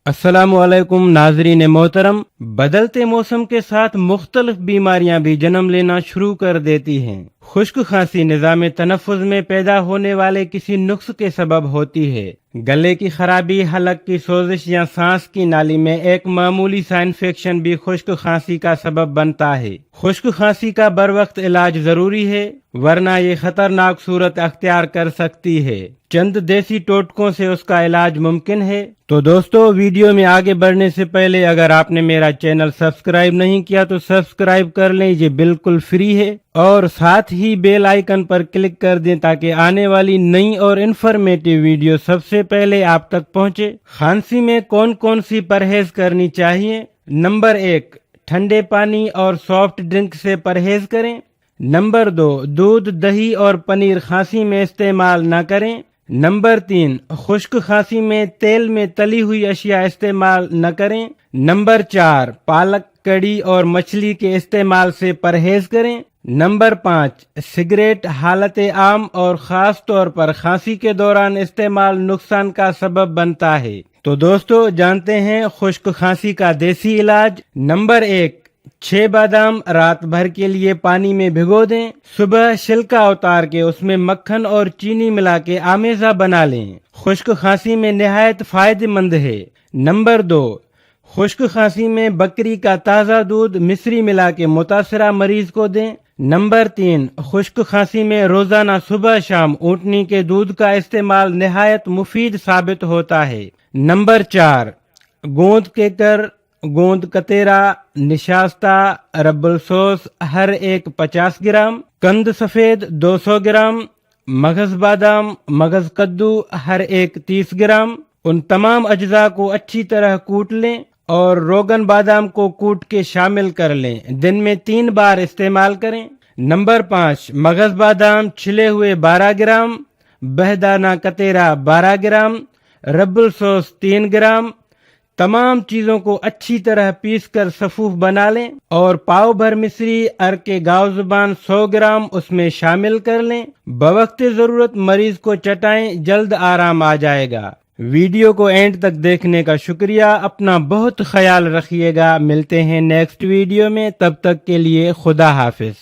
السلام علیکم ناظرین محترم، بدلتے موسم کے ساتھ مختلف بیماریاں بھی جنم لینا شروع کر دیتی ہیں۔ خشک کھانسی نظام تنفس میں پیدا ہونے والے کسی نقص کے سبب ہوتی ہے۔ گلے کی خرابی، حلق کی سوزش یا سانس کی نالی میں ایک معمولی سا انفیکشن بھی خشک کھانسی کا سبب بنتا ہے۔ خشک کھانسی کا بروقت علاج ضروری ہے، ورنہ یہ خطرناک صورت اختیار کر سکتی ہے۔ چند دیسی ٹوٹکوں سے اس کا علاج ممکن ہے۔ تو دوستو، ویڈیو میں آگے بڑھنے سے پہلے اگر آپ نے میرا چینل سبسکرائب نہیں کیا تو سبسکرائب کر لیں، یہ بالکل فری ہے، اور ساتھ ہی بیل آئیکن پر کلک کر دیں تاکہ آنے والی نئی اور انفارمیٹیو ویڈیو سب سے پہلے آپ تک پہنچے۔ کھانسی میں کون کون سی پرہیز کرنی چاہیے؟ نمبر 1، ٹھنڈے پانی اور سافٹ ڈرنک سے پرہیز کریں۔ نمبر 2، دودھ، دہی اور پنیر کھانسی میں استعمال نہ کریں۔ نمبر 3، خشک کھانسی میں تیل میں تلی ہوئی اشیاء استعمال نہ کریں۔ نمبر 4، پالک، کڑی اور مچھلی کے استعمال سے پرہیز کریں۔ نمبر 5، سگریٹ حالت عام اور خاص طور پر کھانسی کے دوران استعمال نقصان کا سبب بنتا ہے۔ تو دوستو، جانتے ہیں خشک کھانسی کا دیسی علاج۔ نمبر 1، 6 بادام رات بھر کے لیے پانی میں بھگو دیں، صبح چھلکا اتار کے اس میں مکھن اور چینی ملا کے آمیزہ بنا لیں۔ خشک کھانسی میں نہایت فائدہ مند ہے۔ نمبر 2، خشک کھانسی میں بکری کا تازہ دودھ مصری ملا کے متاثرہ مریض کو دیں۔ نمبر 3، خشک کھانسی میں روزانہ صبح شام اونٹنی کے دودھ کا استعمال نہایت مفید ثابت ہوتا ہے۔ نمبر 4، گوند کیکر، گوند کتیرا، نشاستہ، رب السوس ہر ایک 50 گرام، قند سفید 200 گرام، مغز بادام، مغز کدو ہر ایک 30 گرام۔ ان تمام اجزاء کو اچھی طرح کوٹ لیں اور روغن بادام کو کوٹ کے شامل کر لیں۔ دن میں 3 بار استعمال کریں۔ نمبر 5، مغز بادام چھلے ہوئے 12 گرام، بہدانہ کتیرا 12 گرام، رب السوس 3 گرام۔ تمام چیزوں کو اچھی طرح پیس کر صفوف بنا لیں اور پاؤ بھر مصری ارک گاؤ زبان 100 گرام اس میں شامل کر لیں۔ بوقت ضرورت مریض کو چٹائیں، جلد آرام آ جائے گا۔ ویڈیو کو اینڈ تک دیکھنے کا شکریہ۔ اپنا بہت خیال رکھیے گا۔ ملتے ہیں نیکسٹ ویڈیو میں، تب تک کے لیے خدا حافظ۔